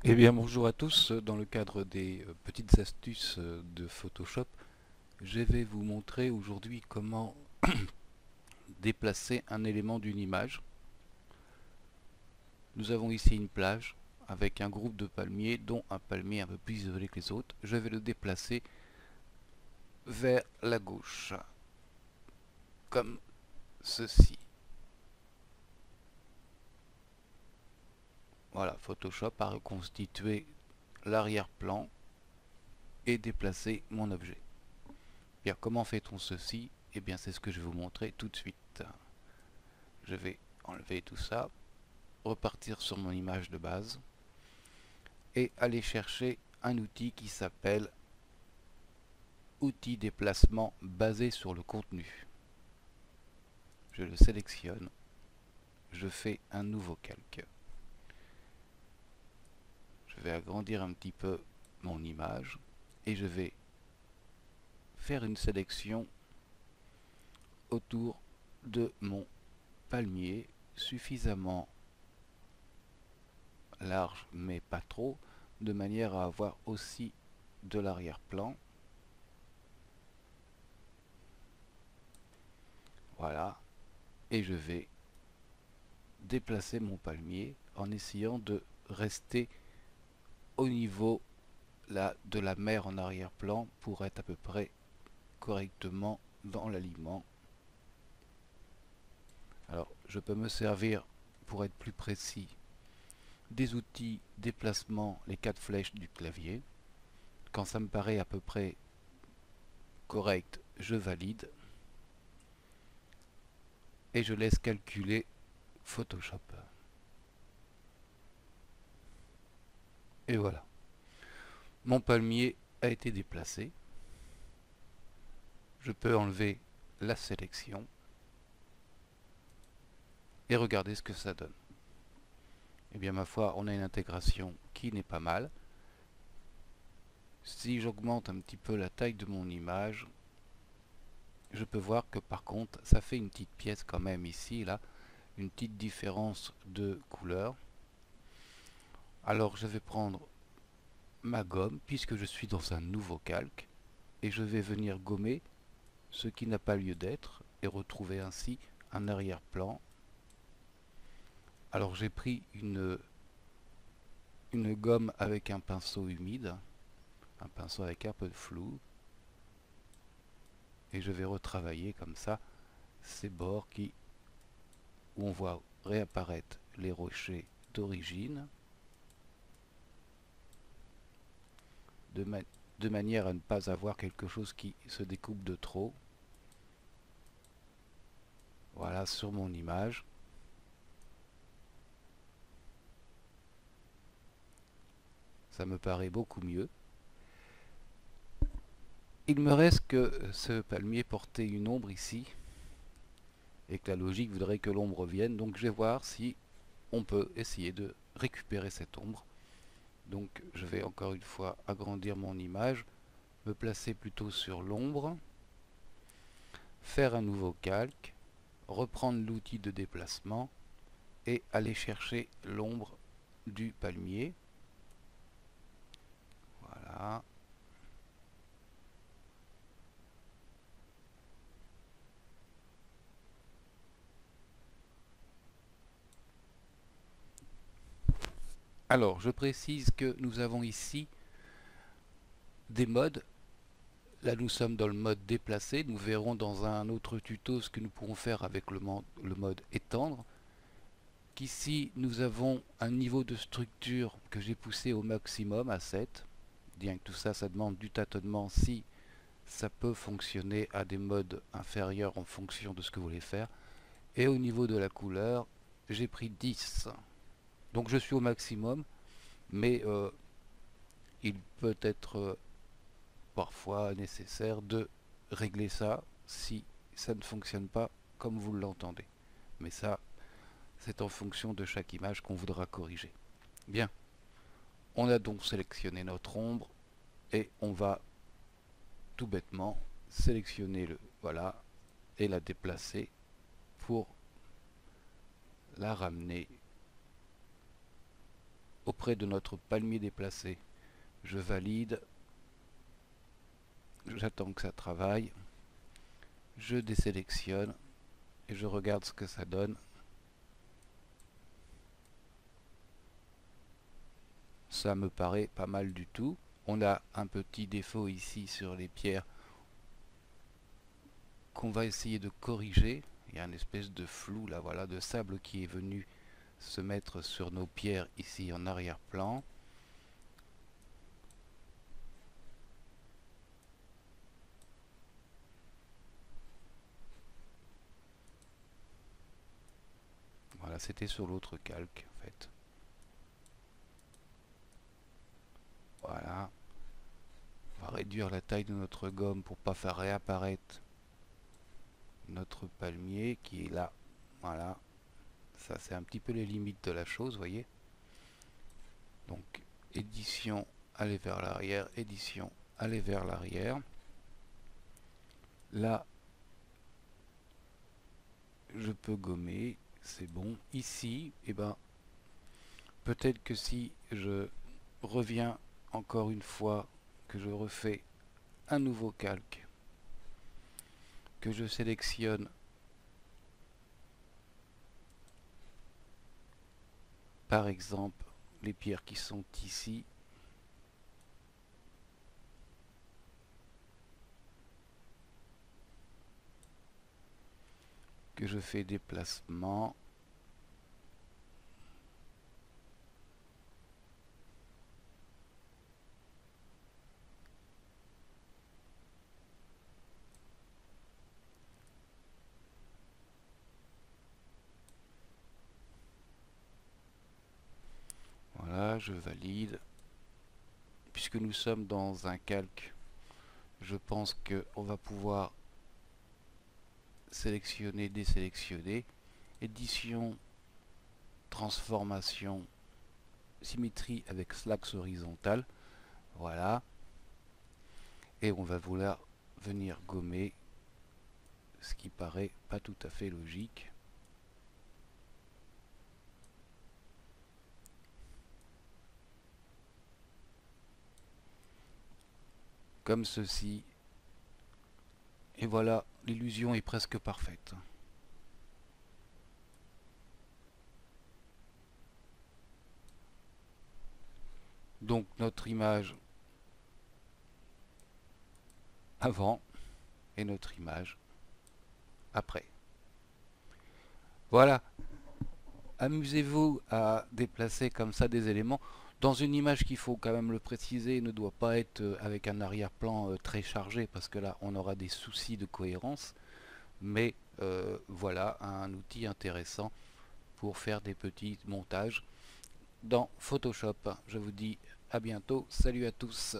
Eh bien bonjour à tous, dans le cadre des petites astuces de Photoshop, je vais vous montrer aujourd'hui comment déplacer un élément d'une image. Nous avons ici une plage avec un groupe de palmiers dont un palmier un peu plus isolé que les autres. Je vais le déplacer vers la gauche, comme ceci. Voilà, Photoshop a reconstitué l'arrière-plan et déplacé mon objet. Bien, comment fait-on ceci? Eh bien, c'est ce que je vais vous montrer tout de suite. Je vais enlever tout ça, repartir sur mon image de base et aller chercher un outil qui s'appelle outil déplacement basé sur le contenu. Je le sélectionne, je fais un nouveau calque. Je vais agrandir un petit peu mon image et je vais faire une sélection autour de mon palmier suffisamment large mais pas trop, de manière à avoir aussi de l'arrière-plan. Voilà, et je vais déplacer mon palmier en essayant de rester au niveau là, de la mer en arrière-plan pour être à peu près correctement dans l'alignement. Alors je peux me servir, pour être plus précis, des outils déplacement, les 4 flèches du clavier. Quand ça me paraît à peu près correct, je valide et je laisse calculer Photoshop. Et voilà, mon palmier a été déplacé. Je peux enlever la sélection et regarder ce que ça donne. Eh bien ma foi, on a une intégration qui n'est pas mal. Si j'augmente un petit peu la taille de mon image, je peux voir que par contre ça fait une petite pièce quand même ici, là, une petite différence de couleur. Alors je vais prendre ma gomme, puisque je suis dans un nouveau calque, et je vais venir gommer ce qui n'a pas lieu d'être et retrouver ainsi un arrière-plan. Alors j'ai pris une gomme avec un pinceau humide, un pinceau avec un peu de flou, et je vais retravailler comme ça ces bords où on voit réapparaître les rochers d'origine, de, de manière à ne pas avoir quelque chose qui se découpe de trop. Voilà, sur mon image. Ça me paraît beaucoup mieux. Il me reste que ce palmier portait une ombre ici, et que la logique voudrait que l'ombre vienne, donc je vais voir si on peut essayer de récupérer cette ombre. Donc je vais encore une fois agrandir mon image, me placer plutôt sur l'ombre, faire un nouveau calque, reprendre l'outil de déplacement et aller chercher l'ombre du palmier. Voilà. Alors, je précise que nous avons ici des modes. Là, nous sommes dans le mode déplacer. Nous verrons dans un autre tuto ce que nous pourrons faire avec le mode étendre. Qu'ici, nous avons un niveau de structure que j'ai poussé au maximum à 7. Bien que tout ça, ça demande du tâtonnement si ça peut fonctionner à des modes inférieurs en fonction de ce que vous voulez faire. Et au niveau de la couleur, j'ai pris 10. Donc je suis au maximum, mais il peut être parfois nécessaire de régler ça si ça ne fonctionne pas comme vous l'entendez. Mais ça, c'est en fonction de chaque image qu'on voudra corriger. Bien, on a donc sélectionné notre ombre et on va tout bêtement sélectionner le voilà et la déplacer pour la ramener auprès de notre palmier déplacé. Je valide, j'attends que ça travaille, je désélectionne et je regarde ce que ça donne. Ça me paraît pas mal du tout. On a un petit défaut ici sur les pierres qu'on va essayer de corriger. Il y a une espèce de flou là, voilà, de sable qui est venu se mettre sur nos pierres ici en arrière-plan. Voilà, c'était sur l'autre calque en fait. Voilà. On va réduire la taille de notre gomme pour pas faire réapparaître notre palmier qui est là. Voilà. Ça c'est un petit peu les limites de la chose, vous voyez. Donc édition, aller vers l'arrière, édition, aller vers l'arrière. Là, je peux gommer, c'est bon. Ici, eh ben, peut-être que si je reviens encore une fois, que je refais un nouveau calque, que je sélectionne par exemple les pierres qui sont ici, que je fais déplacement, voilà, je valide. Puisque nous sommes dans un calque, je pense qu'on va pouvoir sélectionner, désélectionner, édition, transformation, symétrie avec l'axe horizontal, voilà, et on va vouloir venir gommer, ce qui paraît pas tout à fait logique. Comme ceci, et voilà, l'illusion est presque parfaite. Donc notre image avant et notre image après. Voilà, amusez-vous à déplacer comme ça des éléments. Dans une image qu'il faut quand même le préciser, ne doit pas être avec un arrière-plan très chargé, parce que là on aura des soucis de cohérence. Mais voilà un outil intéressant pour faire des petits montages dans Photoshop. Je vous dis à bientôt, salut à tous.